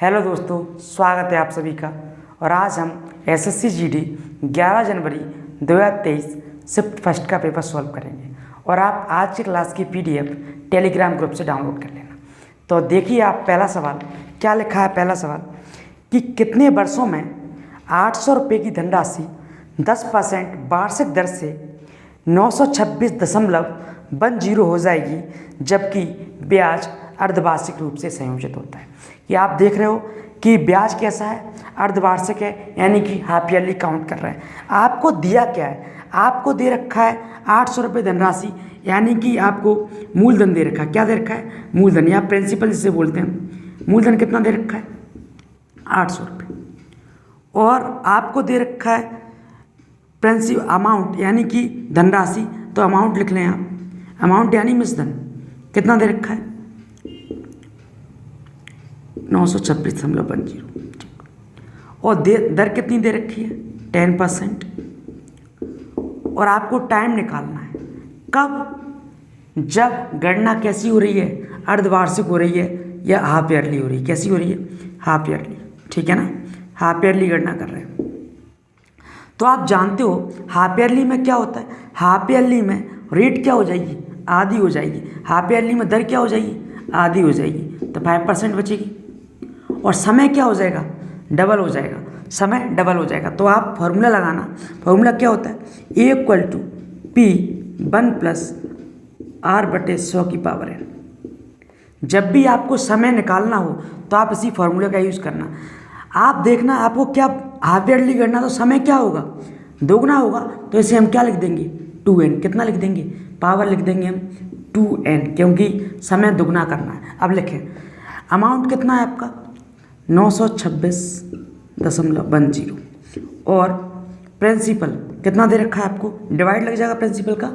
Hello दोस्तों, स्वागत है आप सभी का। और आज हम एसएससी जीडी 11 जनवरी 2023 शिफ्ट फर्स्ट का पेपर सॉल्व करेंगे। और आप आज की क्लास की पीडीएफ टेलीग्राम ग्रुप से डाउनलोड कर लेना। तो देखिए आप पहला सवाल क्या लिखा है। पहला सवाल कि कितने वर्षों में 800 रुपये की धनराशि 10% वार्षिक दर से 926.10 हो जाएगी, जबकि ब्याज अर्धवार्षिक रूप से संयोजित होता है। ये आप देख रहे हो कि ब्याज कैसा है, अर्धवार्षिक है, यानी कि हाफ ईयरली काउंट कर रहे हैं। आपको दिया क्या है, आपको दे रखा है 800 रुपये धनराशि, यानी कि आपको मूलधन दे रखा है। क्या दे रखा है? मूलधन, या प्रिंसिपल जिसे बोलते हैं। मूलधन कितना दे रखा है? 800 रुपये। और आपको दे रखा है प्रिंसिपल अमाउंट, यानी कि धनराशि। तो अमाउंट लिख लें आप, अमाउंट यानी मिश्रधन कितना दे रखा है? 926.10। और दर कितनी दे रखी है? 10%। और आपको टाइम निकालना है कब, जब गणना कैसी हो रही है, अर्धवार्षिक हो रही है या हाफ ईयरली हो रही है। कैसी हो रही है? हाफ ईयरली, ठीक है ना। हाफ ईयरली गणना कर रहे हैं। तो आप जानते हो हाफ ईयरली में क्या होता है। हाफ ईयरली में रेट क्या हो जाएगी? आधी हो जाएगी। हाफ ईयरली में दर क्या हो जाएगी? आधी हो जाएगी। तो 5% बचेगी। और समय क्या हो जाएगा? डबल हो जाएगा। समय डबल हो जाएगा। तो आप फॉर्मूला लगाना। फॉर्मूला क्या होता है? A=P1+R/100n। जब भी आपको समय निकालना हो तो आप इसी फॉर्मूले का यूज़ करना। आप देखना आपको क्या हाफ ईयरली करना, तो समय क्या होगा? दोगुना होगा। तो इसे हम क्या लिख देंगे? 2n। कितना लिख देंगे? पावर लिख देंगे हम 2n, क्योंकि समय दुगना करना है। अब लिखें, अमाउंट कितना है आपका? 926.10। और प्रिंसिपल कितना दे रखा है आपको? डिवाइड लग जाएगा प्रिंसिपल का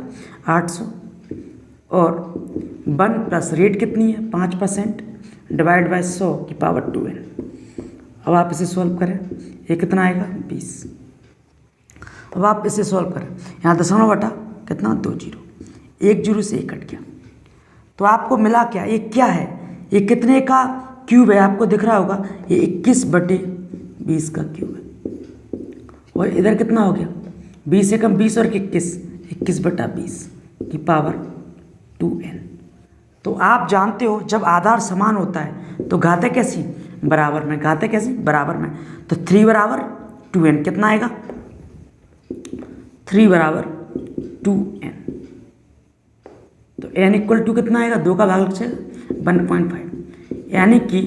800। और 1+ रेट कितनी है? 5% डिवाइड बाय 100⁻2n। अब आप इसे सॉल्व करें, ये कितना आएगा? 20। अब आप इसे सॉल्व करें, यहाँ दशमलव बटा कितना? 2 जीरो, 1 जीरो से 1 कट गया। तो आपको मिला क्या? ये क्या है? ये कितने का क्यूब है? आपको दिख रहा होगा, ये 21/20 का क्यूब है। और इधर कितना हो गया? 20 से कम 20 और 21/20 की पावर 2n। तो आप जानते हो जब आधार समान होता है तो घातें कैसी? बराबर में। घातें कैसी? बराबर में। तो 3/2n कितना आएगा? 3/2n। तो n कितना आएगा? 2 का भाग लग जाएगा 1.5, यानी कि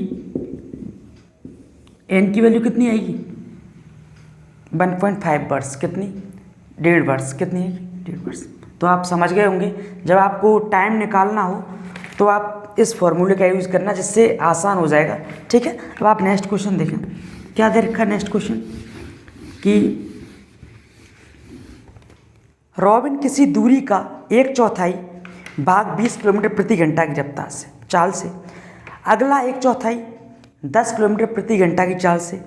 n की वैल्यू कितनी आएगी? 1.5 वर्ष। कितनी? 1.5 वर्ष। कितनी है? 1.5 वर्ष। तो आप समझ गए होंगे, जब आपको टाइम निकालना हो तो आप इस फॉर्मूले का यूज़ करना, जिससे आसान हो जाएगा। ठीक है। अब आप नेक्स्ट क्वेश्चन देखें, क्या दे रखा है नेक्स्ट क्वेश्चन कि रॉबिन किसी दूरी का 1/4 भाग 20 किलोमीटर प्रति घंटा की रफ्तार से चाल से अगला 1/4 10 किलोमीटर प्रति घंटा की चाल से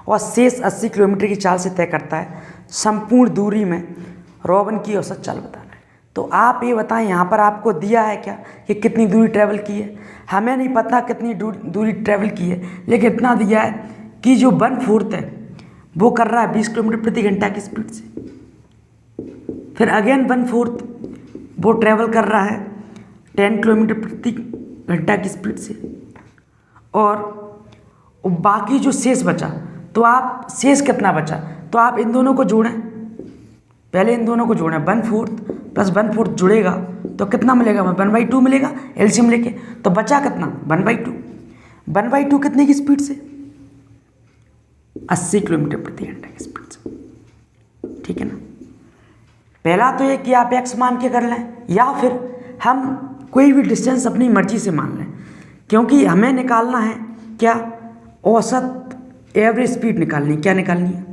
और शेष 80 किलोमीटर की चाल से तय करता है। संपूर्ण दूरी में रॉबिन की औसत चाल बताना है। तो आप ये बताएं, यहाँ पर आपको दिया है क्या कि कितनी दूरी ट्रैवल की है? हमें नहीं पता कितनी दूरी ट्रैवल की है, लेकिन इतना दिया है कि जो 1/4 है वो कर रहा है 20 किलोमीटर प्रति घंटा की स्पीड से। फिर अगेन 1/4 वो ट्रैवल कर रहा है 10 किलोमीटर प्रति घंटा की स्पीड से। और बाकी जो शेष बचा, तो आप शेष कितना बचा, तो आप इन दोनों को जोड़ें। पहले इन दोनों को जोड़ें, 1/4 + 1/4 जुड़ेगा तो कितना मिलेगा? 1/2 मिलेगा एलसीएम लेके। तो बचा कितना? 1/2। 1/2 कितने की स्पीड से? 80 किलोमीटर प्रति घंटा की स्पीड से। ठीक है ना। पहला तो ये कि आप x मान के कर लें, या फिर हम कोई भी डिस्टेंस अपनी मर्जी से मान लें, क्योंकि हमें निकालना है क्या? औसत एवरेज स्पीड निकालनी। क्या निकालनी है?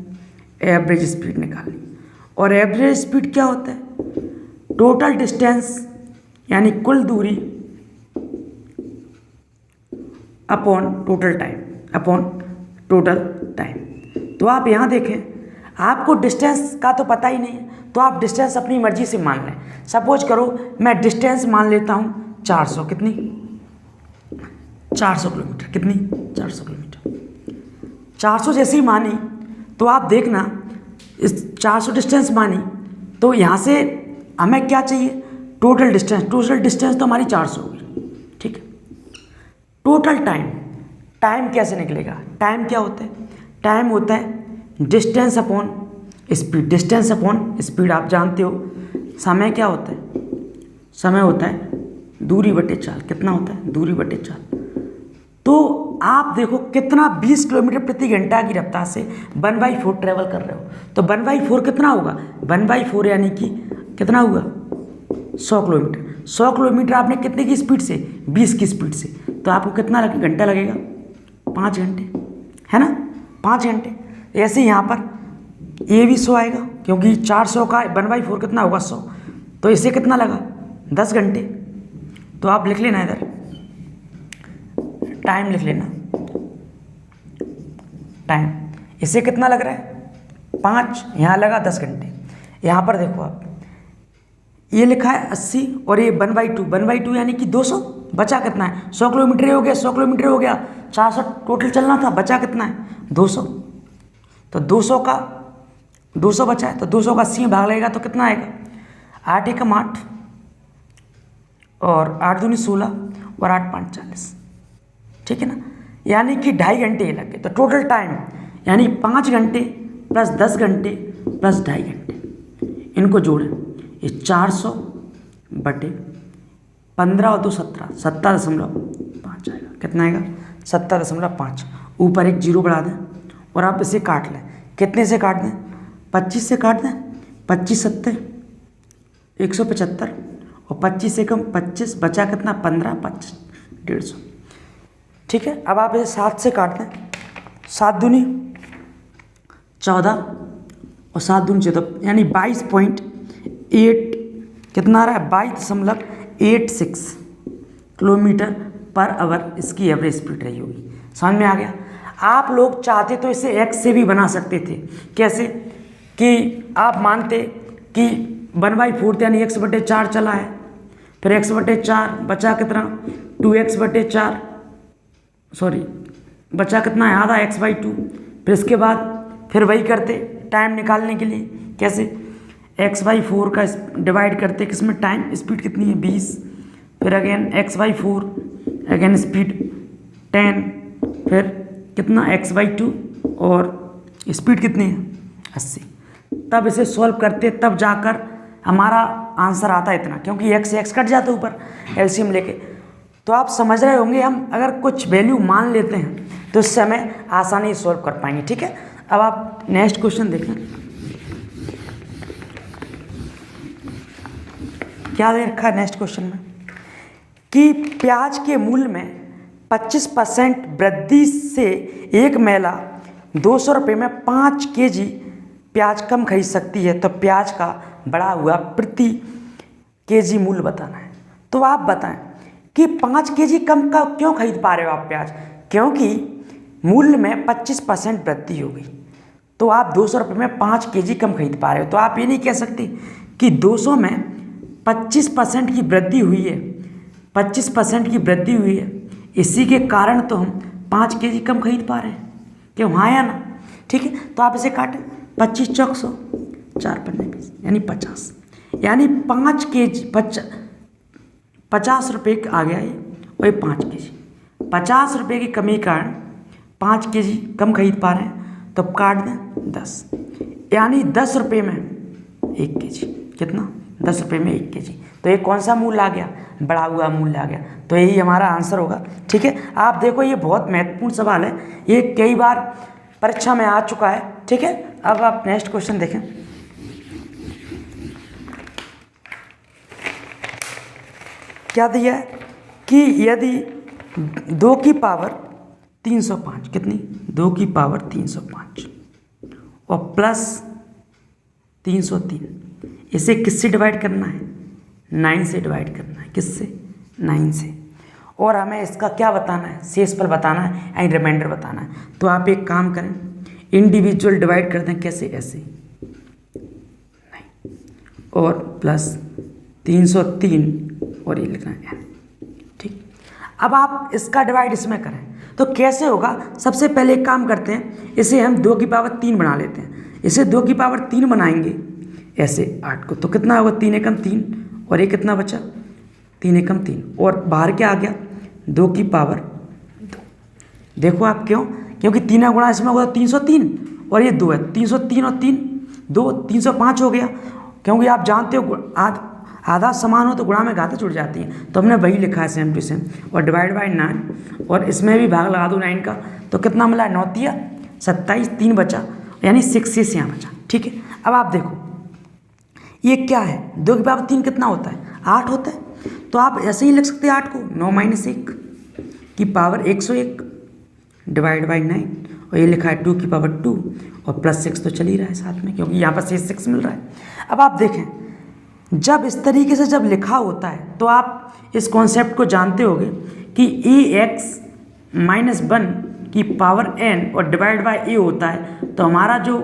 एवरेज स्पीड निकालनी। और एवरेज स्पीड क्या होता है? टोटल डिस्टेंस, यानी कुल दूरी अपॉन टोटल टाइम। तो आप यहाँ देखें, आपको डिस्टेंस का तो पता ही नहीं है, तो आप डिस्टेंस अपनी मर्जी से मान लें। सपोज करो मैं डिस्टेंस मान लेता हूँ 400। कितनी? 400 किलोमीटर। कितनी? 400 किलोमीटर। 400 जैसी मानी तो आप देखना, इस 400 डिस्टेंस मानी तो यहाँ से हमें क्या चाहिए, टोटल डिस्टेंस। टोटल डिस्टेंस तो हमारी 400 होगी, ठीक है। टोटल टाइम, टाइम कैसे निकलेगा, टाइम क्या होता है, टाइम होता है distance upon speed. Distance upon speed आप जानते हो। समय क्या होता है, समय होता है दूरी बटे चाल। कितना होता है, दूरी बटे चाल। तो आप देखो कितना, 20 किलोमीटर प्रति घंटा की रफ्तार से 1/4 ट्रेवल कर रहे हो, तो 1/4 कितना होगा, 1/4 यानी कि कितना हुआ, 100 किलोमीटर। 100 किलोमीटर आपने कितने की स्पीड से, 20 की स्पीड से, तो आपको कितना घंटा लगेगा, 5 घंटे, है ना, 5 घंटे। ऐसे यहाँ पर ये भी 100 आएगा, क्योंकि 400 का 1/4 कितना होगा, 100, तो इसे कितना लगा, 10 घंटे। तो आप लिख लेना इधर, टाइम लिख लेना, टाइम इसे कितना लग रहा है, 5, यहाँ लगा 10 घंटे। यहाँ पर देखो आप, ये लिखा है 80 और ये 1/2 यानी कि 200। बचा कितना है, 100 किलोमीटर हो गया, 100 किलोमीटर हो गया, 400 टोटल चलना था, बचा कितना है, 200। तो 200 का 200 बचा है, तो 200 का 80 में भाग लगेगा तो कितना आएगा, 8 एकम 8 और 8 दूनी 16 और 8 5 40, ठीक है ना। यानी कि 2.5 घंटे लग गए। तो टोटल टाइम यानी 5 घंटे प्लस 10 घंटे प्लस 2.5 घंटे, इनको जोड़ें, ये 400 बटे 15 और 2 17, 17.5 आएगा। कितना आएगा, 17.5। ऊपर एक जीरो बढ़ा दें और आप इसे काट लें। कितने से काट दें, 25 से काट दें। 25 7 175 और 25 से कम 25, बचा कितना, 15 25 150, ठीक है। अब आप इसे 7 से काट दें, 7 दूनी 14 और 7 दूनी 14, यानी 22.8 कितना आ रहा है, 22.86 किलोमीटर पर आवर इसकी एवरेज स्पीड रही होगी। समझ में आ गया। आप लोग चाहते तो इसे x से भी बना सकते थे। कैसे, कि आप मानते कि 1/4 यानी x/4 चला है, फिर x/4 बचा कितना, 2x/4, सॉरी बचा कितना है, आधा x/2। फिर इसके बाद फिर वही करते टाइम निकालने के लिए। कैसे, x/4 का डिवाइड करते किसमें, टाइम, स्पीड कितनी है 20, फिर अगेन x/4, अगेन स्पीड 10, फिर कितना x/2 और स्पीड कितनी है 80। तब इसे सॉल्व करते, तब जाकर हमारा आंसर आता है इतना, क्योंकि x से x कट जाता है ऊपर एलसीएम लेके। तो आप समझ रहे होंगे, हम अगर कुछ वैल्यू मान लेते हैं तो इससे हमें आसानी से सॉल्व कर पाएंगे, ठीक है। अब आप नेक्स्ट क्वेश्चन देखें, क्या दे रखा है नेक्स्ट क्वेश्चन में, कि प्याज के मूल्य में 25% वृद्धि से एक महिला 200 रुपये में 5 kg प्याज कम खरीद सकती है, तो प्याज का बढ़ा हुआ प्रति kg मूल्य बताना है। तो आप बताएं कि 5 kg कम का क्यों खरीद पा रहे हो आप प्याज, क्योंकि मूल्य में 25% वृद्धि हो गई, तो आप 200 रुपये में 5 kg कम खरीद पा रहे हो। तो आप ये नहीं कह सकते कि 200 में 25% की वृद्धि हुई है, 25% की वृद्धि हुई है, इसी के कारण तो हम 5 kg कम खरीद पा रहे हैं, क्यों, हाँ या ना, ठीक है। तो आप इसे काटें, 25 चौक 100, 4 पन्ने 20 यानी 50, यानी 5 kg 50 रुपये आ गया ये, और ये 5 kg, 50 रुपये की कमी के कारण 5 kg कम खरीद पा रहे हैं, तो काट दें 10, यानी 10 रुपये में 1 kg, कितना, 10 रुपये में 1 kg। तो ये कौन सा मूल्य आ गया, बढ़ा हुआ मूल्य आ गया, तो यही हमारा आंसर होगा, ठीक है। आप देखो ये बहुत महत्वपूर्ण सवाल है, ये कई बार परीक्षा में आ चुका है, ठीक है। अब आप नेक्स्ट क्वेश्चन देखें, क्या दिया है कि यदि 2 की पावर 305, कितनी, 2 की पावर 305 और प्लस 303, इसे किससे डिवाइड करना है, 9 से डिवाइड करना है, किससे, 9 से, और हमें इसका क्या बताना है, शेषफल बताना है यानी रिमाइंडर बताना है। तो आप एक काम करें, इंडिविजुअल डिवाइड कर दें, कैसे, ऐसे 9 और प्लस 303 और ये लिखना है, ठीक। अब आप इसका डिवाइड इसमें करें तो कैसे होगा। सबसे पहले एक काम करते हैं, इसे हम 2 की पावर 3 बना लेते हैं। इसे 2 की पावर 3 बनाएंगे ऐसे 8 को, तो कितना होगा 3 एकम 3 और ये कितना बचा 3 एकम 3 और बाहर क्या आ गया 2 की पावर 2। देखो आप क्यों, क्योंकि 3 गुणा इसमें होगा 303 और ये 2 है, 303 और 3 2 305 हो गया। क्योंकि आप जानते हो आधा समान हो तो गुणा में घातें जुड़ जाती हैं, तो हमने वही लिखा है सेम टू सेम। और डिवाइड बाई 9 और इसमें भी भाग लगा दो 9 का, तो कितना मिला 9 तिया 27, 3 बचा यानी 6 यहाँ बचा। ठीक है, अब आप देखो ये क्या है 2 की पावर 3 कितना होता है 8 होता है, तो आप ऐसे ही लिख सकते हैं 8 को 9 - 1 की पावर 101 डिवाइड बाई 9 और ये लिखा है 2 की पावर 2 और प्लस 6 तो चल ही रहा है साथ में क्योंकि यहाँ पर से 6 मिल रहा है। अब आप देखें जब इस तरीके से जब लिखा होता है तो आप इस कॉन्सेप्ट को जानते होंगे कि ax - 1 की पावर n और डिवाइड बाय a होता है, तो हमारा जो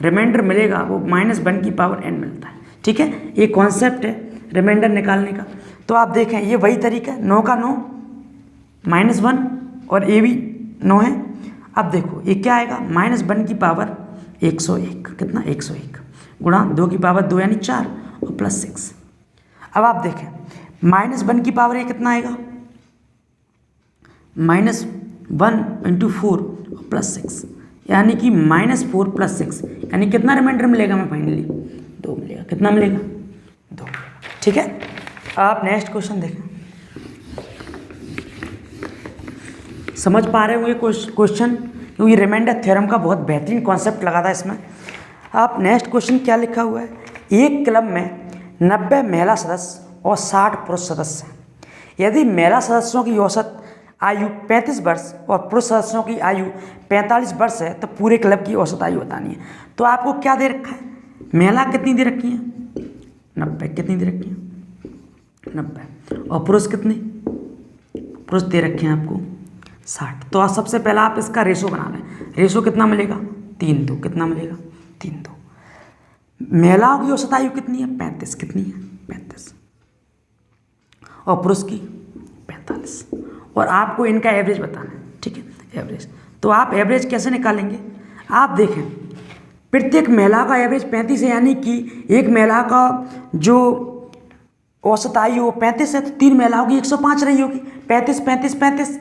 रिमाइंडर मिलेगा वो -1 की पावर n मिलता है। ठीक है, ये कॉन्सेप्ट है रिमाइंडर निकालने का। तो आप देखें ये वही तरीका है, 9 का 9 -1 और a भी 9 है। अब देखो ये क्या आएगा -1 की पावर 101 कितना 101 गुणा 2 की पावर 2 यानी 4 और प्लस 6। अब आप देखें -1 की पावर ये कितना आएगा -1 × 4 और प्लस 6 यानी कि -4 + 6 यानी कितना रिमाइंडर मिलेगा हमें फाइनली 2 मिलेगा। कितना मिलेगा 2। ठीक है, आप नेक्स्ट क्वेश्चन देखें। समझ पा रहे होंगे क्वेश्चन, क्योंकि रिमाइंडर थ्योरम का बहुत बेहतरीन कॉन्सेप्ट लगा था इसमें। आप नेक्स्ट क्वेश्चन क्या लिखा हुआ है, एक क्लब में 90 महिला सदस्य और 60 पुरुष सदस्य हैं। यदि महिला सदस्यों की औसत आयु 35 वर्ष और पुरुष सदस्यों की आयु 45 वर्ष है तो पूरे क्लब की औसत आयु बतानी है। तो आपको क्या दे रखा है, महिला कितनी दे रखी है 90, कितनी दे रखी है 90 और पुरुष कितने पुरुष दे रखे हैं आपको 60। तो सबसे पहला आप इसका रेशो बना लें। रेशो कितना मिलेगा 3:2, कितना मिलेगा 3:2। महिलाओं की औसत आयु कितनी है 35, कितनी है 35 और पुरुष की 45 और आपको इनका एवरेज बताना है। ठीक है, एवरेज तो आप एवरेज कैसे निकालेंगे, आप देखें प्रत्येक महिला का एवरेज 35 है यानी कि एक महिला का जो औसत आयु 35 है तो 3 महिलाओं की 105 रही होगी। 35 35 35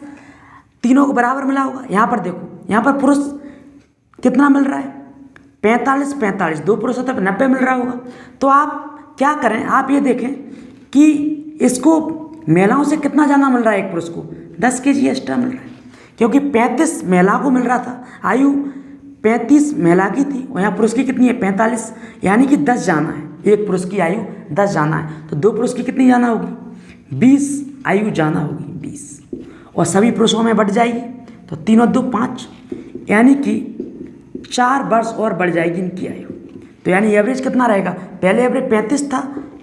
तीनों को बराबर मिला होगा। यहाँ पर देखो यहाँ पर पुरुष कितना मिल रहा है 45 45 2 पुरुष होता है 90 मिल रहा होगा। तो आप क्या करें, आप ये देखें कि इसको महिलाओं से कितना ज़्यादा मिल रहा है, एक पुरुष को 10 kg एक्स्ट्रा मिल रहा है क्योंकि 35 महिला को मिल रहा था, आयु 35 महिला की थी और यहाँ पुरुष की कितनी है 45 यानी कि 10 जाना है, एक पुरुष की आयु 10 जाना है तो 2 पुरुष की कितनी जाना होगी 20 आयु जाना होगी 20 और सभी पुरुषों में बढ़ जाएगी तो 3 और 2 5 यानी कि 4 वर्ष और बढ़ जाएगी इनकी आयु। तो यानी एवरेज कितना रहेगा, पहले एवरेज 35 था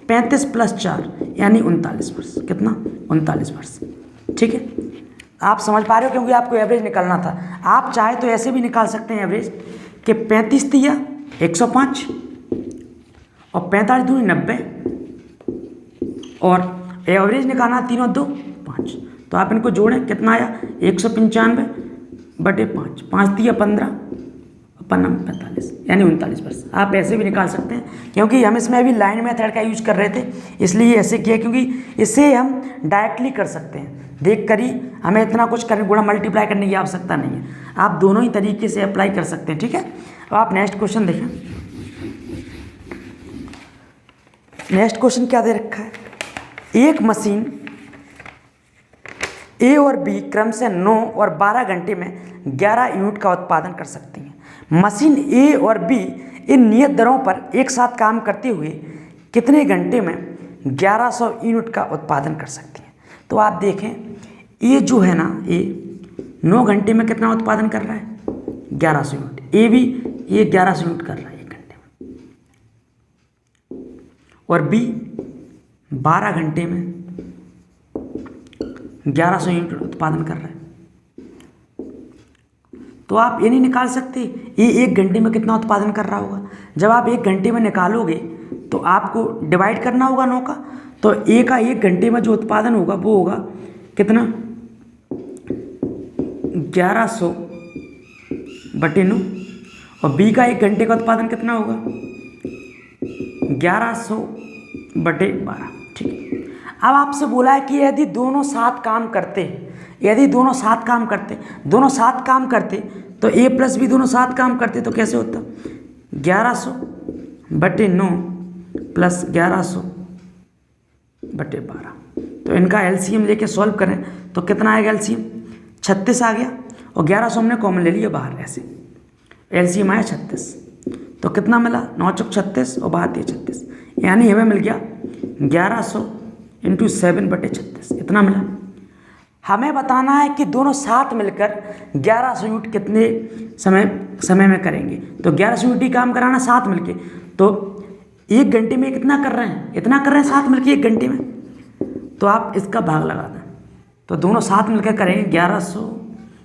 35 + 4 यानी 39 वर्ष, कितना 39 वर्ष। ठीक है, आप समझ पा रहे हो क्योंकि आपको एवरेज निकालना था। आप चाहे तो ऐसे भी निकाल सकते हैं एवरेज कि 35 तिया 105 और 45 दूनी 90 और एवरेज निकालना 3 और 2 5। तो आप इनको जोड़ें कितना आया 195/5 5 तिया 15 45 यानी 39 वर्ष। आप ऐसे भी निकाल सकते हैं क्योंकि हम इसमें अभी लाइन मेथड का यूज कर रहे थे इसलिए ऐसे किया, क्योंकि इसे हम डायरेक्टली कर सकते हैं देख कर ही, हमें इतना कुछ करने गुणा मल्टीप्लाई करने की आवश्यकता नहीं है। आप दोनों ही तरीके से अप्लाई कर सकते हैं। ठीक है, तो आप नेक्स्ट क्वेश्चन देखें। नेक्स्ट क्वेश्चन क्या दे रखा है, एक मशीन ए और बी क्रम से 9 और 12 घंटे में 11 यूनिट का उत्पादन कर सकती हैं। मशीन ए और बी इन नियत दरों पर एक साथ काम करते हुए कितने घंटे में 1100 यूनिट का उत्पादन कर सकती हैं। तो आप देखें ए जो है ना, ए 9 घंटे में कितना उत्पादन कर रहा है 1100 यूनिट, ए भी ये 1100 यूनिट कर रहा है 1 घंटे में, और बी 12 घंटे में 1100 यूनिट उत्पादन कर रहा है। तो आप ये नहीं निकाल सकते ये 1 घंटे में कितना उत्पादन कर रहा होगा। जब आप 1 घंटे में निकालोगे तो आपको डिवाइड करना होगा 9 का, तो ए का 1 घंटे में जो उत्पादन होगा वो होगा कितना 1100 बटे 9 और बी का 1 घंटे का उत्पादन कितना होगा 1100 बटे 12। ठीक है, अब आपसे बोला है कि यदि दोनों साथ काम करते, दोनों साथ काम करते तो ए प्लस बी दोनों साथ काम करते तो कैसे होता 1100 बटे 9 प्लस 1100 बटे 12। तो इनका एलसीएम लेके सॉल्व करें तो कितना आएगा एलसीएम 36 आ गया और 1100 हमने कॉमन ले लिया बाहर, ऐसे एलसीएम आया 36। तो कितना मिला 9 चौक 36 और बाहर दिए 36, यानी हमें मिल गया 1100 इंटू 7 बटे 36, इतना मिला। हमें बताना है कि दोनों साथ मिलकर 1100 यूनिट कितने समय में करेंगे। तो 1100 यूनिट ही काम कराना साथ मिलके, तो 1 घंटे में कितना कर रहे हैं, इतना कर रहे हैं साथ मिलके 1 घंटे में। तो आप इसका भाग लगा दें, तो दोनों साथ मिलकर करेंगे 1100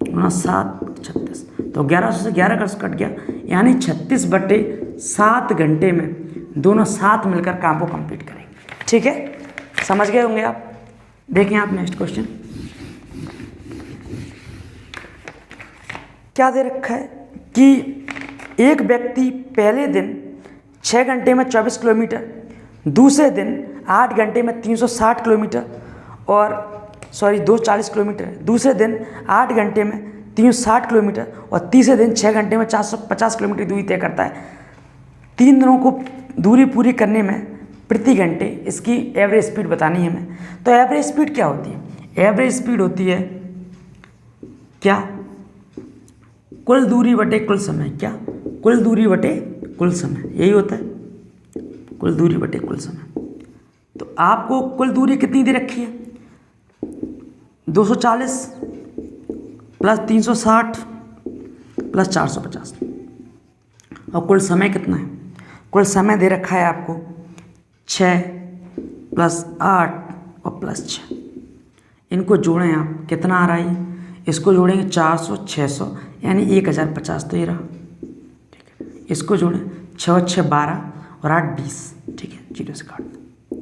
गुना 7 36, तो 1100 से 11 का कट गया, यानी 36 बटे 7 घंटे में दोनों साथ मिलकर काम को कंप्लीट करेंगे। ठीक है, समझ गए होंगे आप। देखें आप नेक्स्ट क्वेश्चन क्या दे रखा है कि एक व्यक्ति पहले दिन 6 घंटे में 24 किलोमीटर, दूसरे दिन 8 घंटे में 360 किलोमीटर और 240 किलोमीटर, दूसरे दिन 8 घंटे में 360 किलोमीटर और तीसरे दिन 6 घंटे में 450 किलोमीटर दूरी तय करता है। 3 दिनों को दूरी पूरी करने में प्रति घंटे इसकी एवरेज स्पीड बतानी है हमें। तो एवरेज स्पीड क्या होती है, एवरेज स्पीड होती है क्या, कुल दूरी बटे कुल समय। क्या, कुल दूरी बटे कुल समय, यही होता है कुल दूरी बटे कुल समय। तो आपको कुल दूरी कितनी दे रखी है 240 प्लस 360 प्लस 450 और कुल समय कितना है, कुल समय दे रखा है आपको 6 प्लस 8 और प्लस 6। इनको जोड़ें आप, कितना आ रहा है, इसको जोड़ेंगे 400 600 यानी 1050, तो ये रहा। ठीक है, इसको जोड़ें 6 और 6 12 और 8 20। ठीक है, 0 से काट दो,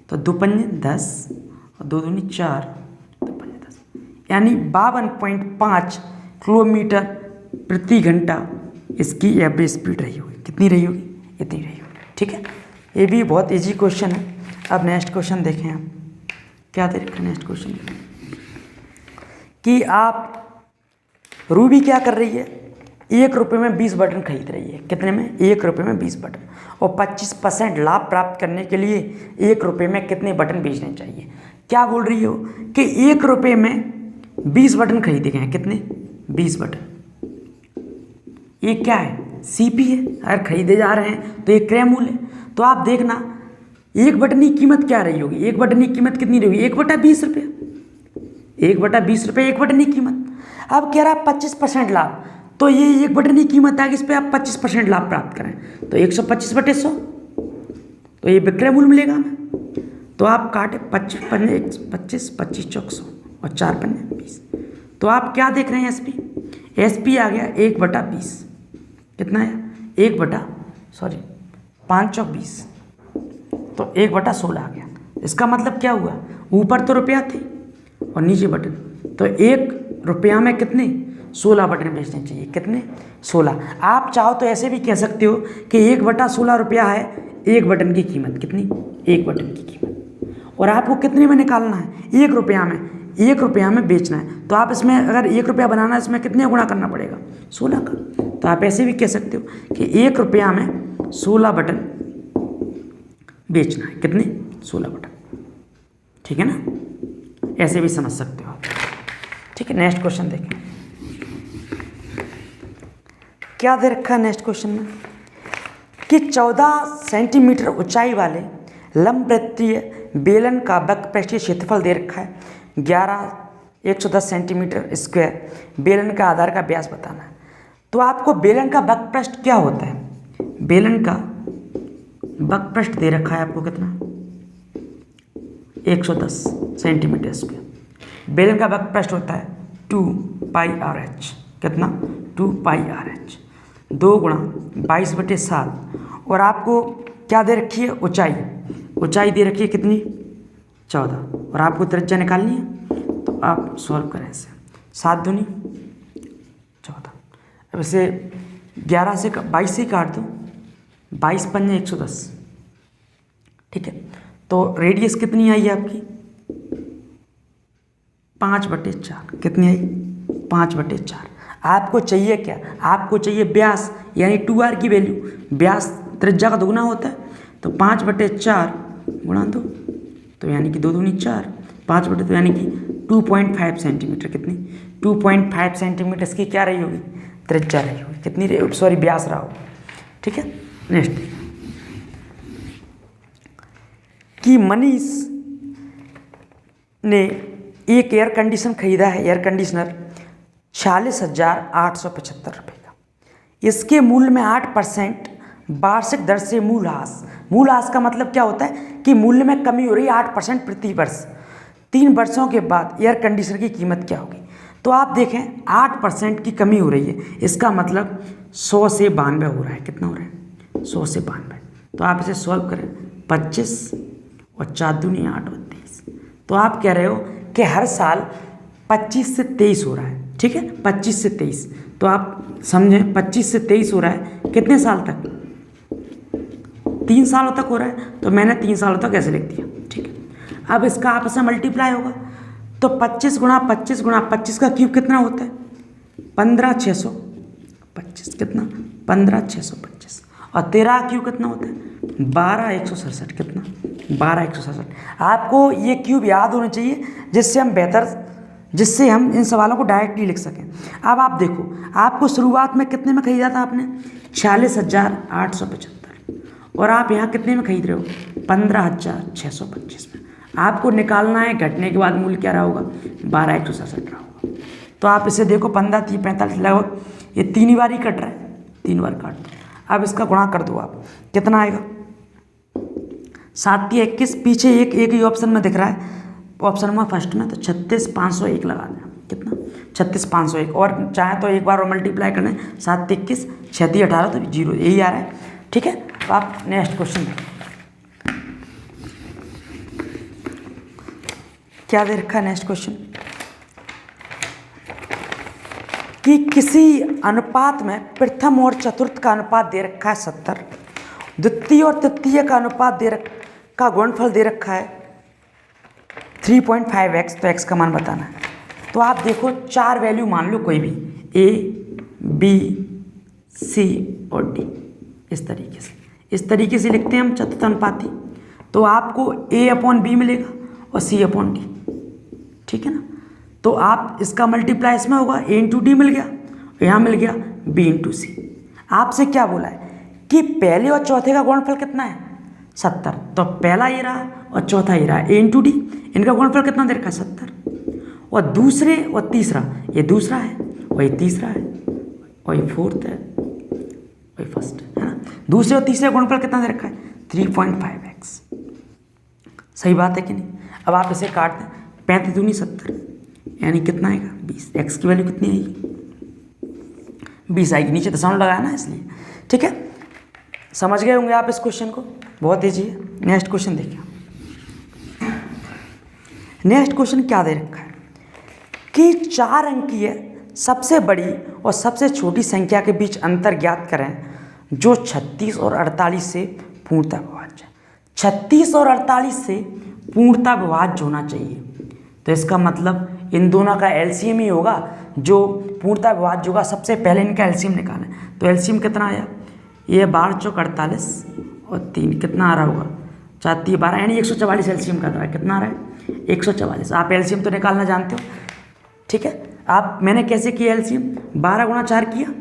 तो 2 पंजे 10 और 2 दूनी 4, 2 पंजे 10, यानी 52.5 किलोमीटर प्रति घंटा इसकी एवरेज स्पीड रही होगी। कितनी रही होगी, इतनी रही होगी। ठीक है, ये भी बहुत इजी क्वेश्चन है। अब नेक्स्ट क्वेश्चन देखें आप क्या दे रखा है। नेक्स्ट क्वेश्चन कि आप रूबी क्या कर रही है, 1 रुपये में 20 बटन खरीद रही है। कितने में, 1 रुपये में 20 बटन, और 25% लाभ प्राप्त करने के लिए 1 रुपये में कितने बटन बेचने चाहिए। क्या बोल रही हो कि 1 रुपये में 20 बटन खरीदे गए हैं। कितने, 20 बटन। ये क्या है, सीपी है। अगर खरीदे जा रहे हैं तो ये क्रय मूल्य है। तो आप देखना 1 बटन की कीमत क्या रही होगी, 1 बटन की कीमत कितनी रही होगी, 1/20 रुपये, 1/20 रुपये 1 बटन की कीमत। अब कह रहा है 25% लाभ, तो ये 1 बटन की कीमत है कि इस पर आप 25% लाभ प्राप्त करें, तो 125/100, तो ये विक्रय मूल्य मिलेगा हमें। तो आप काटे 25 25 चौक 100 और 4 पंजे 20। तो आप क्या देख रहे हैं, एसपी आ गया 1/20, कितना है 5 चौक 20, तो 1/16 आ गया। इसका मतलब क्या हुआ, ऊपर तो रुपया थे और नीचे बटन, तो 1 रुपया में कितने 16 बटन बेचने चाहिए। कितने, 16। आप चाहो तो ऐसे भी कह सकते हो कि 1/16 रुपया है 1 बटन की कीमत। कितनी, 1 बटन की कीमत, और आपको कितने में निकालना है, 1 रुपया में, 1 रुपया में बेचना है। तो आप इसमें अगर 1 रुपया बनाना है, इसमें कितने गुणा करना पड़ेगा, 16 का। तो आप ऐसे भी कह सकते हो कि 1 रुपया में 16 बटन बेचना है। कितने, 16 बटन। ठीक है ना, ऐसे भी समझ सकते हो आप। ठीक है, नेक्स्ट क्वेश्चन देखें क्या दे रखा है। नेक्स्ट क्वेश्चन में कि 14 सेंटीमीटर ऊंचाई वाले लंबवृत्तीय बेलन का वक्रपृष्ठीय क्षेत्रफल दे रखा है 110 सेंटीमीटर स्क्वायर। बेलन का आधार का व्यास बताना है। तो आपको बेलन का वक्रपृष्ठ क्या होता है, बेलन का वक्रपृष्ठ दे रखा है आपको कितना, 110 सेंटीमीटर स्क्वायर। बेलन का वक्रपृष्ठ होता है 2πRh। कितना, 2πRh, 2 गुणा 22/7। और आपको क्या दे रखी है, ऊंचाई दे रखी है कितनी, 14, और आपको त्रिज्या निकालनी है। तो आप सॉल्व करें इसे, 7 दूनी 14। अब इसे 11 से 22 से काट दो, 22 पंजे 110, ठीक है। तो रेडियस कितनी आई आपकी 5/4, कितनी आई 5/4। आपको चाहिए क्या, आपको चाहिए व्यास यानी 2r की वैल्यू। व्यास त्रिज्या का दुगुना होता है, तो 5/4 गुणा 2, तो यानी कि 2 दूनी 4, 5/2 यानी कि 2.5 सेंटीमीटर। कितनी 2.5 सेंटीमीटर इसकी क्या रही होगी, त्रिज्या रही होगी। कितनी रही, सॉरी व्यास रहा होगा, ठीक है। नेक्स्ट कि मनीष ने एक एयर कंडीशन खरीदा है, एयर कंडीशनर 46,875 रुपये का। इसके मूल्य में 8% वार्षिक दर से मूल्यह्रास। मूल्यह्रास का मतलब क्या होता है कि मूल्य में कमी हो रही है 8% प्रति वर्ष। 3 वर्षों के बाद एयर कंडीशनर की कीमत क्या होगी। तो आप देखें 8% की कमी हो रही है, इसका मतलब 100 से 92 हो रहा है। कितना हो रहा है 100 से 92। तो आप इसे सॉल्व करें, 25 और 4 दूनी 8 और 23। तो आप कह रहे हो कि हर साल 25 से 23 हो रहा है, ठीक है, 25 से 23। तो आप समझें 25 से 23 हो रहा है कितने साल तक, 3 सालों तक हो रहा है। तो मैंने 3 सालों तक ऐसे लिख दिया, ठीक है। अब इसका आपस में मल्टीप्लाई होगा, तो 25 गुणा 25 गुणा 25 का क्यूब कितना होता है 15,625। कितना 15,625। और 13 क्यूब कितना होता है 12,167। कितना 12,167। आपको ये क्यूब याद होने चाहिए जिससे हम इन सवालों को डायरेक्टली लिख सकें। अब आप देखो, आपको शुरुआत में कितने में खरीदा था आपने 46,875, और आप यहाँ कितने में खरीद रहे हो 15,625 में। आपको निकालना है घटने के बाद मूल्य क्या रहा होगा 12,167 रहा होगा। तो आप इसे देखो 15, 30, 45 लगभग ये 3 बार ही कट रहा है, 3 बार काट दो। अब इसका गुणा कर दो, आप कितना आएगा 7 × 21। पीछे एक ही ऑप्शन में दिख रहा है, ऑप्शन में फर्स्ट में, तो 36,501 लगा दें। कितना 36,501, और चाहे तो एक बार और मल्टीप्लाई कर लें, 7 × 21 6 × 18, तो 0 यही आ रहा है, ठीक है। तो आप नेक्स्ट क्वेश्चन देखें क्या दे रखा है। नेक्स्ट क्वेश्चन कि किसी अनुपात में प्रथम और चतुर्थ का अनुपात दे रखा है 70, द्वितीय और तृतीय का अनुपात का गुणनफल दे रखा है 3.5x। तो x का मान बताना है। तो आप देखो 4 वैल्यू मान लो कोई भी, a, b, c और d। इस तरीके से लिखते हैं हम चतुर्थ अनुपाती। तो आपको a/b मिलेगा और c/d, ठीक है ना। तो आप इसका मल्टीप्लाई इसमें होगा, a × d मिल गया, यहाँ मिल गया b × c। आपसे क्या बोला है कि पहले और चौथे का गुणनफल कितना है 70। तो पहला ये रहा और चौथा ये रहा, a × d, इनका गुणनफल कितना दे रखा है 70। और दूसरे और तीसरा, ये दूसरा है और ये तीसरा है और ये फोर्थ है और ये फर्स्ट है ना। दूसरे और तीसरे गुणनफल कितना दे रखा है 3.5x। सही बात है कि नहीं। अब आप इसे काट दें, 35 दूनी 70, यानी कितना आएगा 20। x की वैल्यू कितनी आएगी 20 आएगी, नीचे दशमलव लगाया ना इसलिए, ठीक है। समझ गए होंगे आप इस क्वेश्चन को, बहुत ईजी है। नेक्स्ट क्वेश्चन देखिए। नेक्स्ट क्वेश्चन क्या दे रखा है कि 4 अंकीय सबसे बड़ी और सबसे छोटी संख्या के बीच अंतर ज्ञात करें जो 36 और 48 से पूर्णतः विभाज्य है। 36 और 48 से पूर्णतः विभाज्य होना चाहिए। तो इसका मतलब इन दोनों का एलसीएम ही होगा जो पूर्णतः विभाज्य होगा। सबसे पहले इनका एलसीएम निकालें, तो एलसीएम कितना आया, ये 12 चौक 48 और 3 कितना आ रहा होगा 4 × 12, यानी 144 एलसीएम का आ रहा है। कितना आ रहा है 144। आप एलसीएम तो निकालना जानते हो, ठीक है। आप मैंने कैसे किया एलसीएम, 12 × 4 किया,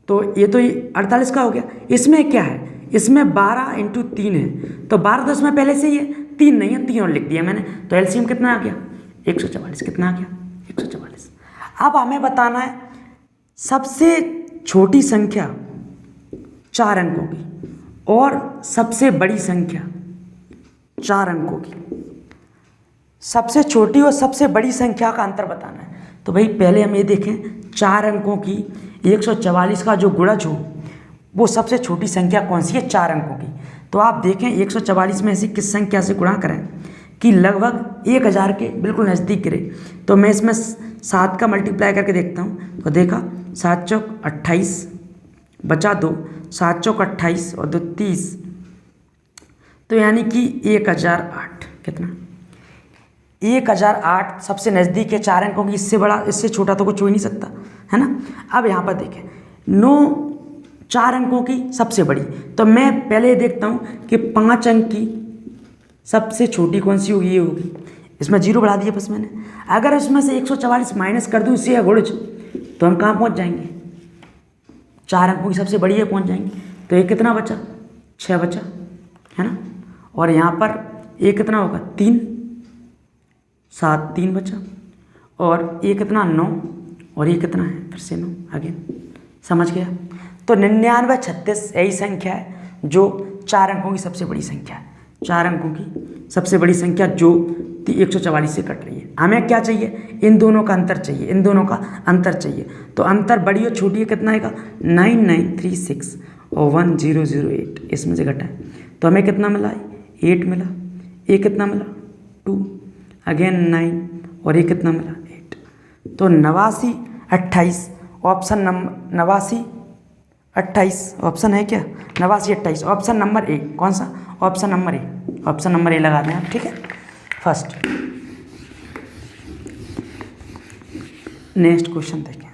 तो ये तो 48 का हो गया। इसमें क्या है, इसमें 12 × 3 है, तो 12 तो इसमें पहले से ही है, 3 नहीं है, 3 और लिख दिया मैंने। तो एलसीएम कितना आ गया 144। कितना आ गया 144। अब हमें बताना है सबसे छोटी संख्या 4 अंकों की और सबसे बड़ी संख्या 4 अंकों की। सबसे छोटी और सबसे बड़ी संख्या का अंतर बताना है। तो भाई पहले हम ये देखें 4 अंकों की 144 का जो गुणज हो वो सबसे छोटी संख्या कौन सी है 4 अंकों की। तो आप देखें 144 में से किस संख्या से गुणा करें कि लगभग 1000 के बिल्कुल नज़दीक गिरे। तो मैं इसमें 7 का मल्टीप्लाई करके देखता हूँ, तो देखा 7 चौक 28 बचा 2, 7 चौक 28 और 2 30, तो यानी कि 1008। कितना? 1008 सबसे नज़दीक है 4 अंकों की, इससे बड़ा इससे छोटा तो कुछ हो ही नहीं सकता, है ना। अब यहाँ पर देखें 9 4 अंकों की सबसे बड़ी, तो मैं पहले देखता हूँ कि 5 अंक की सबसे छोटी कौन सी होगी, ये होगी। इसमें 0 बढ़ा दिया बस मैंने। अगर इसमें से 144 माइनस कर दूँ इसे गुणज, तो हम कहाँ पहुँच जाएंगे? 4 अंकों की सबसे बड़ी है, पहुँच जाएंगे। तो ये कितना बचा? 6 बचा, है ना। और यहाँ पर ये कितना होगा? 3, 7 3 बचा, और ये कितना? 9, और ये कितना है? फिर से 9 आगे। समझ गया? तो 99 36 यही संख्या है जो 4 अंकों की सबसे बड़ी संख्या है। 4 अंकों की सबसे बड़ी संख्या जो 144 से कट रही है। हमें क्या चाहिए? इन दोनों का अंतर चाहिए, इन दोनों का अंतर चाहिए। तो अंतर बड़ी और छोटी है, कितना आएगा? 9936 और 1008 इसमें से घटा है, तो हमें कितना मिला? 8 मिला। ये कितना मिला? 2, अगेन 9, और ये कितना मिला? 8। तो 89 28 ऑप्शन नंबर 89 28 ऑप्शन है क्या? 89 28 ऑप्शन नंबर ए। कौन सा? Option number A. Option number A लगा दें आप, ठीक है। फर्स्ट। नेक्स्ट क्वेश्चन देखें,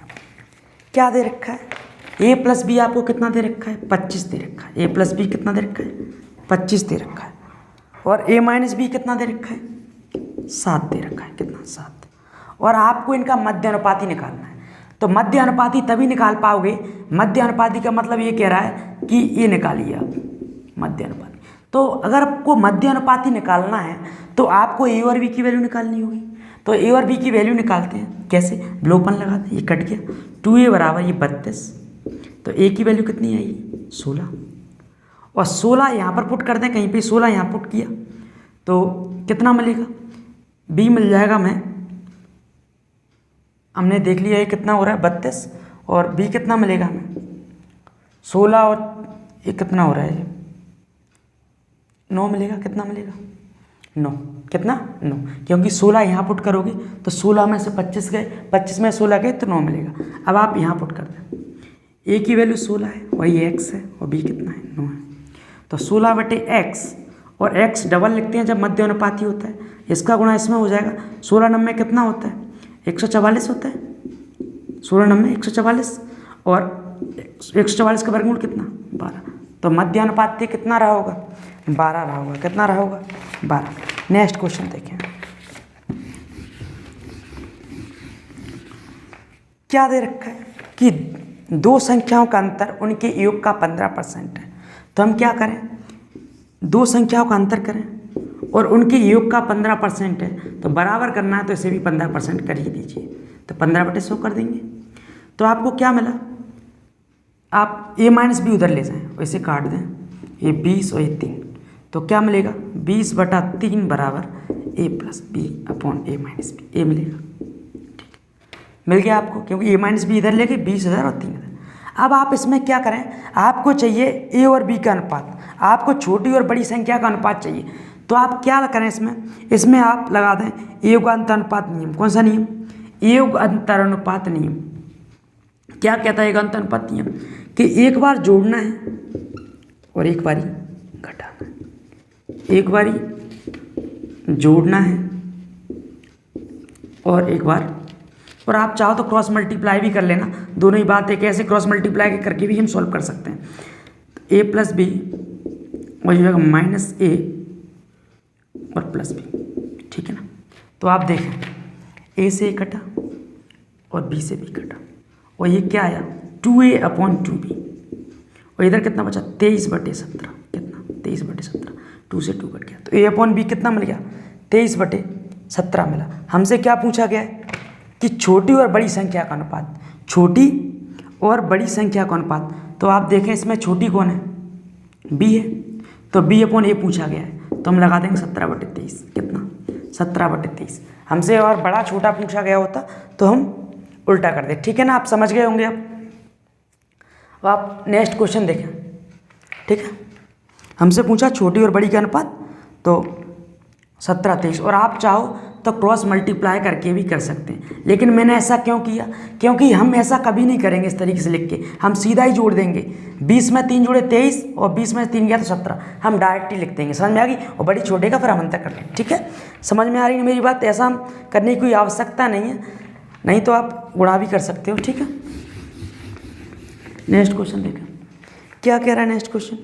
क्या दे रखा है? a प्लस बी आपको कितना दे रखा है? 25 दे रखा है। a प्लस बी कितना दे रखा है? 25 दे रखा है। और a माइनस बी कितना दे रखा है? 7 दे रखा है। कितना? 7। और आपको इनका मध्य अनुपाती निकालना है। तो मध्य अनुपाती तभी निकाल पाओगे, मध्य अनुपाती का मतलब ये कह रहा है कि ये निकालिए आप मध्य अनुपाती। तो अगर आपको मध्य अनुपाती निकालना है तो आपको a और b की वैल्यू निकालनी होगी। तो a और b की वैल्यू निकालते हैं, कैसे? विलोपन लगाते हैं। ये कट गया, 2a बराबर ये 32, तो a की वैल्यू कितनी आई? 16, और 16 यहाँ पर पुट कर दें, कहीं पे 16 यहाँ पुट किया तो कितना मिलेगा? b मिल जाएगा। हमने देख लिया ये कितना हो रहा है? 32, और b कितना मिलेगा हमें? 16, और ये कितना हो रहा है? 9 मिलेगा। कितना मिलेगा? 9। कितना? 9, क्योंकि 16 यहाँ पुट करोगे तो 16 में से 25 गए, 25 में 16 गए तो 9 मिलेगा। अब आप यहाँ पुट कर दें, a की वैल्यू 16 है और ये x है, और b कितना है? 9 है। तो 16/x, और x डबल लिखते हैं जब मध्य अनुपाती होता है, इसका गुणा इसमें हो जाएगा। 16 9 में कितना होता है? 144 होता है। 16 9 में 144, और 144 का वर्गमूल कितना? 12। तो मध्य अनुपाती कितना रहा होगा? 12 रहा होगा। कितना रहा होगा? 12। नेक्स्ट क्वेश्चन देखें, क्या दे रखा है कि दो संख्याओं का अंतर उनके योग का 15% है। तो हम क्या करें? दो संख्याओं का अंतर करें और उनके योग का 15% है, तो बराबर करना है तो इसे भी 15% कर ही दीजिए। तो 15/100 कर देंगे। तो आपको क्या मिला? आप a माइनस बी उधर ले जाएं, वैसे काट दें, ये 20 और ये 3, तो क्या मिलेगा? 20/3 बराबर a plus b upon a minus b. a मिलेगा, ठीक, मिल गया आपको, क्योंकि a माइनस बी इधर ले गए, 20,000 और 3,000। अब आप इसमें क्या करें? आपको चाहिए a और b का अनुपात, आपको छोटी और बड़ी संख्या का अनुपात चाहिए। तो आप क्या करें इसमें आप लगा दें a योग अंतर अनुपात नियम। कौन सा नियम? a योग अंतर अनुपात नियम। क्या कहता है अंतर अनुपात नियम? कि एक बार जोड़ना है और एक बारी घटाना है। एक बारी जोड़ना है और एक बार, और आप चाहो तो क्रॉस मल्टीप्लाई भी कर लेना। दोनों ही बात है, कैसे क्रॉस मल्टीप्लाई करके भी हम सॉल्व कर सकते हैं। a प्लस बी और जो है माइनस a और प्लस बी, ठीक है ना। तो आप देखें, a से a कटा और b से b कटा, और ये क्या आया? 2a अपॉन 2b, और इधर कितना बचा? 23/17। कितना? 23/17, 2 से 2 कट गया, तो a अपॉन b कितना मिल गया? 23/17 मिला। हमसे क्या पूछा गया है कि छोटी और बड़ी संख्या का अनुपात, छोटी और बड़ी संख्या का अनुपात। तो आप देखें इसमें छोटी कौन है? b है, तो b अपॉन a पूछा गया है, तो हम लगा देंगे 17/23। कितना? 17/23। हमसे और बड़ा छोटा पूछा गया होता तो हम उल्टा कर दे, ठीक है ना। आप समझ गए होंगे। अब आप नेक्स्ट क्वेश्चन देखें, ठीक है। हमसे पूछा छोटी और बड़ी का अनुपात, तो 17/23, और आप चाहो तो क्रॉस मल्टीप्लाई करके भी कर सकते हैं। लेकिन मैंने ऐसा क्यों किया, क्योंकि हम ऐसा कभी नहीं करेंगे इस तरीके से लिख के, हम सीधा ही जोड़ देंगे। 20 में 3 जोड़े 23 और 20 में 3 गया तो 17, हम डायरेक्ट ही लिख देंगे। समझ में आ गई? और बड़ी छोटे का फिर हम अंतर कर लेंगे। ठीक है, समझ में आ रही है मेरी बात? ऐसा करने की कोई आवश्यकता नहीं है, नहीं तो आप गुणा भी कर सकते हो। ठीक है, नेक्स्ट क्वेश्चन देखें क्या कह रहा है। नेक्स्ट क्वेश्चन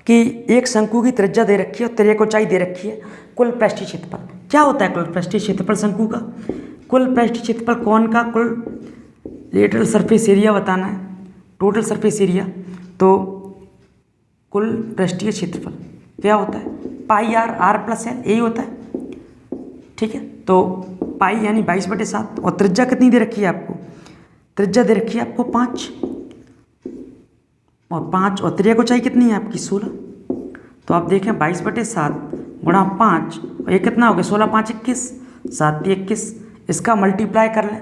कि एक शंकु की त्रिज्या दे रखी है और त्रिज्या ऊंचाई दे रखी है, कुल पृष्ठीय क्षेत्रफल क्या होता है? कुल पृष्ठीय क्षेत्रफल शंकु का, कुल पृष्ठीय क्षेत्रफल कोण का कुल लेटरल सरफेस एरिया बताना है, टोटल सरफेस एरिया। तो कुल पृष्ठीय क्षेत्रफल क्या होता है? पाई आर, आर प्लस एल, यही होता है। ठीक है, तो पाई यानी 22/7 और त्रिज्या कितनी दे रखी है आपको? त्रिज्या दे रखी है आपको 5 और त्रिज्या की ऊंचाई कितनी है आपकी? 16। तो आप देखें 22/7 गुणा 5 और ये कितना हो गया? 16 5 21, 7 3 21, इसका मल्टीप्लाई कर लें,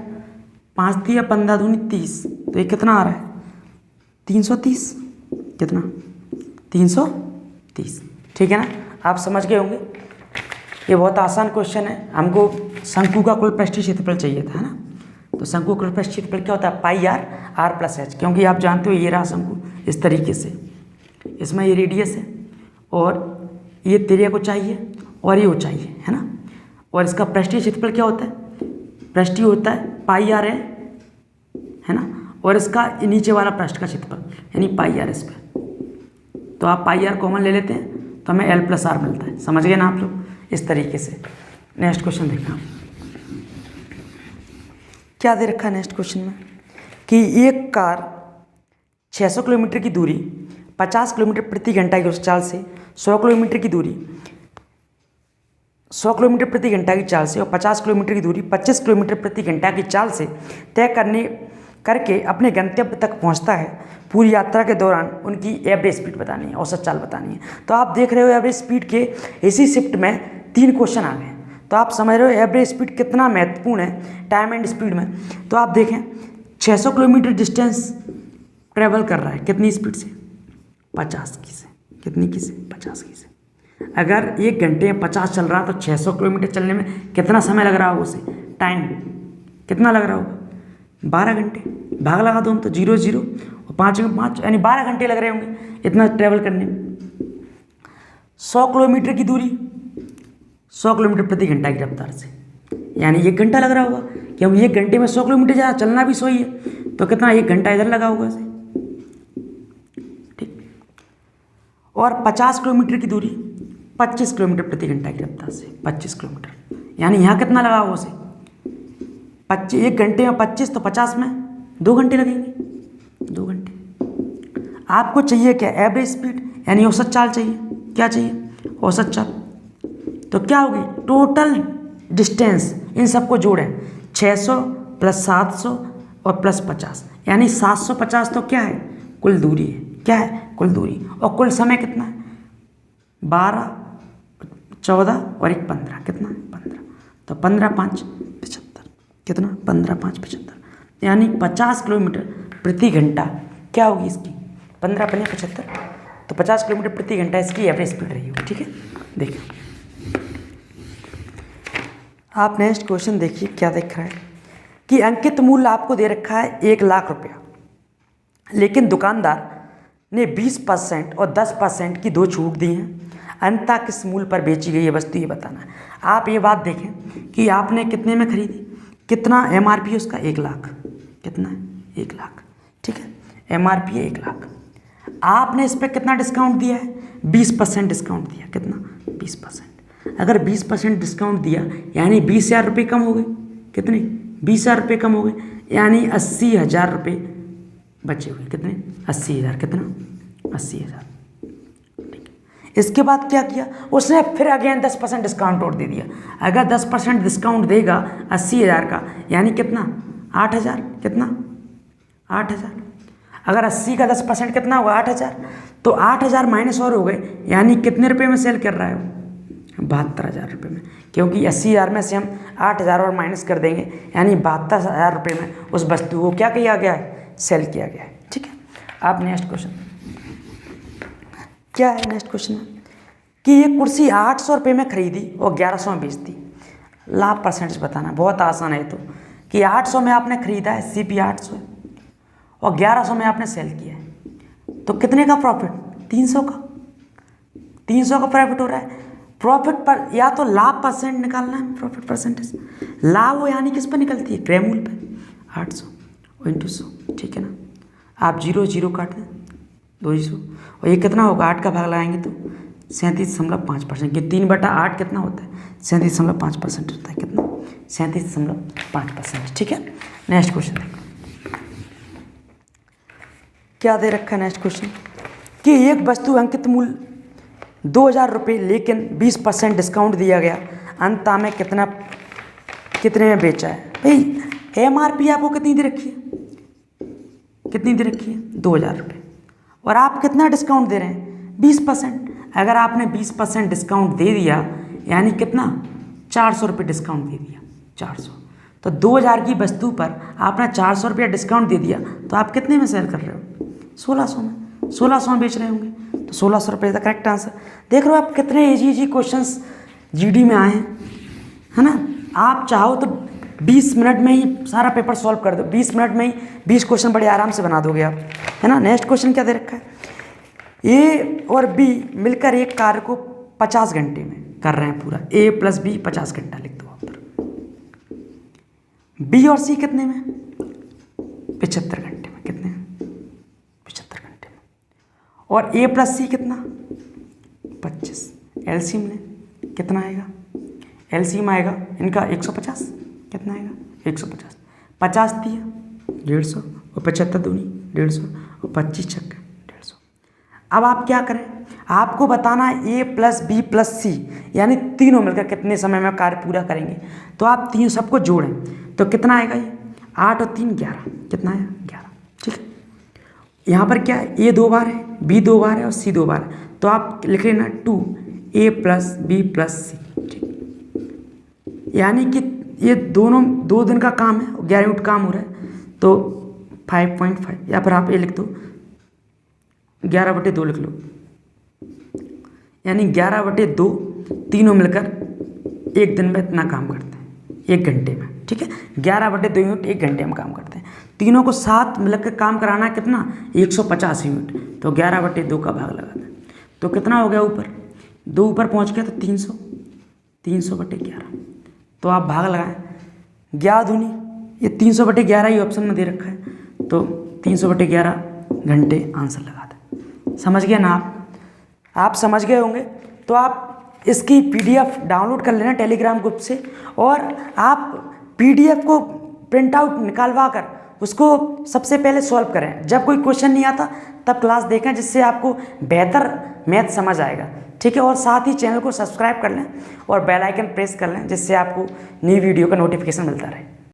5 3 15 दूनी 30, तो ये कितना आ रहा है? 330। कितना? 330। ठीक है ना, आप समझ गए होंगे। ये बहुत आसान क्वेश्चन है। हमको शंकु का कुल पृष्ठीय क्षेत्रफल चाहिए था, है ना। तो शंकु का कुल पृष्ठीय क्षेत्रफल क्या होता है? पाई आर, आर प्लस एच, क्योंकि आप जानते हो ये रहा शंकु इस तरीके से, इसमें ये रेडियस है और ये त्रिज्या को चाहिए और ये ऊंचाई है ना। और इसका पृष्ठीय क्षेत्रफल क्या होता है? पृष्ठीय होता है पाई आर है ना, और इसका नीचे वाला पृष्ठ का क्षेत्रफल यानी पाई आर इस पर। तो आप पाई आर कॉमन ले लेते हैं तो हमें एल प्लस आर मिलता है। समझ गए ना आप लोग? इस तरीके से। नेक्स्ट क्वेश्चन देखना क्या दे रखा है नेक्स्ट क्वेश्चन में कि एक कार 600 किलोमीटर की दूरी 50 किलोमीटर प्रति घंटा की चाल से 100 किलोमीटर की दूरी 100 किलोमीटर प्रति घंटा की चाल से और 50 किलोमीटर की दूरी 25 किलोमीटर प्रति घंटा की चाल से तय करके अपने गंतव्य तक पहुंचता है। पूरी यात्रा के दौरान उनकी एवरेज स्पीड बतानी है, औसत चाल बतानी है। तो आप देख रहे हो एवरेज स्पीड के इसी शिफ्ट में 3 क्वेश्चन आ गए। तो आप समझ रहे हो एवरेज स्पीड कितना महत्वपूर्ण है टाइम एंड स्पीड में। तो आप देखें 600 किलोमीटर डिस्टेंस ट्रेवल कर रहा है कितनी स्पीड से? 50 की से। कितनी की से? 50 की से। अगर 1 घंटे में 50 चल रहा तो 600 किलोमीटर चलने में कितना समय लग रहा होगा उसे? टाइम कितना लग रहा होगा? 12 घंटे। भाग लगा दो हम तो 0 0 और 5 में 5 यानी 12 घंटे लग रहे होंगे इतना ट्रेवल करने में। 100 किलोमीटर की दूरी 100 किलोमीटर प्रति घंटा की रफ्तार से यानी 1 घंटा लग रहा होगा, क्योंकि 1 घंटे में 100 किलोमीटर ज़्यादा चलना भी 100 ही है। तो कितना? 1 घंटा इधर लगा होगा इसे। ठीक। और 50 किलोमीटर की दूरी 25 किलोमीटर प्रति घंटा की रफ्तार से 25 किलोमीटर यानी यहाँ कितना लगा होगा उसे? 1 घंटे में 25 तो 50 में 2 घंटे लगेंगे। 2 घंटे। आपको चाहिए क्या? एवरेज स्पीड यानी औसत चाल चाहिए। क्या चाहिए? औसत चाल। तो क्या होगी? टोटल डिस्टेंस इन सबको जोड़ें 600 प्लस 700 और प्लस 50 यानी 750 तो क्या है? कुल दूरी है। क्या है? कुल दूरी। और कुल समय कितना है? 12 14 और 1 15 कितना? 15। तो 15 5 75 कितना? 15 5 75 यानी 50 किलोमीटर प्रति घंटा क्या होगी इसकी? 15 5 75। तो 50 किलोमीटर प्रति घंटा इसकी एवरेज स्पीड रही होगी। ठीक है, देखिए आप नेक्स्ट क्वेश्चन देखिए क्या दिख रहा है कि अंकित मूल्य आपको दे रखा है 1 लाख रुपया, लेकिन दुकानदार ने 20% और 10% की 2 छूट दी हैं। अंततः किस मूल्य पर बेची गई है वस्तु ये बताना है। आप ये बात देखें कि आपने कितने में खरीदी, कितना MRP है उसका? 1 लाख। कितना है? 1 लाख। ठीक है, MRP है 1 लाख। आपने इस पर कितना डिस्काउंट दिया है? 20% डिस्काउंट दिया। कितना? 20%। अगर 20% डिस्काउंट दिया यानी 20,000 रुपये कम हो गए। कितने? 20,000 रुपये कम हो गए यानी 80,000 रुपये बचे हुए। कितने? 80,000। कितना? 80,000। ठीक है, इसके बाद क्या किया उसने? फिर अगेन 10% डिस्काउंट और दे दिया। अगर 10% डिस्काउंट देगा 80,000 का यानी कितना? 8,000। कितना? 8,000। अगर 80 का 10% कितना होगा? 8,000। तो 8,000 माइनस और हो गए यानी कितने रुपये में सेल कर रहा है वो? 72,000 रुपये में, क्योंकि 80,000 में से हम 8,000 और माइनस कर देंगे यानी 72,000 रुपये में उस वस्तु को क्या किया गया है? सेल किया गया है। ठीक है, आप नेक्स्ट क्वेश्चन क्या है? नेक्स्ट क्वेश्चन कि ये कुर्सी 800 रुपये में खरीदी और 1100 में बेच दी। लाभ परसेंटेज बताना, बहुत आसान है तो, कि 800 में आपने खरीदा है, CP 800 है और 1100 में आपने सेल किया है, तो कितने का प्रॉफिट? 300 का। 300 का प्रॉफिट हो रहा है। प्रॉफिट पर या तो लाभ परसेंट निकालना है, प्रॉफिट परसेंटेज। लाभ वो यानी किस पर निकलती है? क्रयमूल्य पे। 800 इंटू 100, ठीक है ना। आप 0 0 काट दें, 200, और ये कितना होगा? 8 का भाग लगाएंगे तो 37.5%, ये 3/8 कितना होता है? 37.5% होता है। कितना? 37.5%, ठीक है। नेक्स्ट क्वेश्चन देखो क्या दे रखा है। नेक्स्ट क्वेश्चन कि एक वस्तु अंकित मूल्य 2000 रुपये लेकिन 20% डिस्काउंट दिया गया, अंततः में कितने में बेचा है? भाई MRP आपको कितनी दे रखी है? कितनी दे रखी है? 2000 रुपये, और आप कितना डिस्काउंट दे रहे हैं? 20%। अगर आपने 20% डिस्काउंट दे दिया यानी कितना? 400 रुपये डिस्काउंट दे दिया। 400, तो 2000 की वस्तु पर आपने 400 रुपया डिस्काउंट दे दिया, तो आप कितने में सेल कर रहे हो? 1600 में। 1600 में बेच रहे होंगे, तो 1600 रुपये का करेक्ट आंसर। देख रहे हो आप कितने इजी क्वेश्चंस GD में आए हैं, है ना। आप चाहो तो 20 मिनट में ही सारा पेपर सॉल्व कर दो। 20 मिनट में ही 20 क्वेश्चन बड़े आराम से बना दोगे आप, है ना। नेक्स्ट क्वेश्चन क्या दे रखा है? A और B मिलकर एक कार्य को 50 घंटे में कर रहे हैं पूरा। A + B 50 घंटा लिख दो आप। B और C कितने में? 75 घंटे में। कितने? 75 घंटे में। और A + C कितना? 25। LCM में कितना आएगा? LCM आएगा इनका 150। कितना आएगा? 150। 50 दिया 150, और 75 दूनी 150, और 25 छक्के 150। अब आप क्या करें? आपको बताना है A + B + C यानी तीनों मिलकर कितने समय में कार्य पूरा करेंगे। तो आप तीन सबको जोड़ें तो कितना आएगा? ये 8 और 3 11। कितना आया? 11, ठीक है। यहाँ पर क्या है? A 2 बार है, B 2 बार है और C 2 बार है, तो आप लिख लेना 2A + B + C, ठीक। यानी कि ये दोनों 2 दिन का काम है, 11 यूनिट काम हो रहा है, तो 5.5, या फिर आप ये लिख दो 11/2 लिख लो, यानी 11/2 तीनों मिलकर एक दिन में इतना काम करते हैं, 1 घंटे में, ठीक है। 11/2 यूनिट 1 घंटे में काम करते हैं। तीनों को साथ मिलकर काम कराना है कितना? 150 यूनिट, तो 11/2 का भाग लगा दें, तो कितना हो गया? ऊपर 2 ऊपर पहुँच गया, तो 300। 300/11, तो आप भाग लगाएं। 11 दूनी, ये 300/11 ही ऑप्शन में दे रखा है, तो 300/11 घंटे आंसर लगा दें। समझ गए ना आप समझ गए होंगे। तो आप इसकी PDF डाउनलोड कर लेना टेलीग्राम ग्रुप से, और आप PDF को प्रिंट आउट निकालवा कर उसको सबसे पहले सॉल्व करें। जब कोई क्वेश्चन नहीं आता तब क्लास देखें, जिससे आपको बेहतर मैथ समझ आएगा, ठीक है। और साथ ही चैनल को सब्सक्राइब कर लें और बेल आइकन प्रेस कर लें, जिससे आपको नई वीडियो का नोटिफिकेशन मिलता रहे।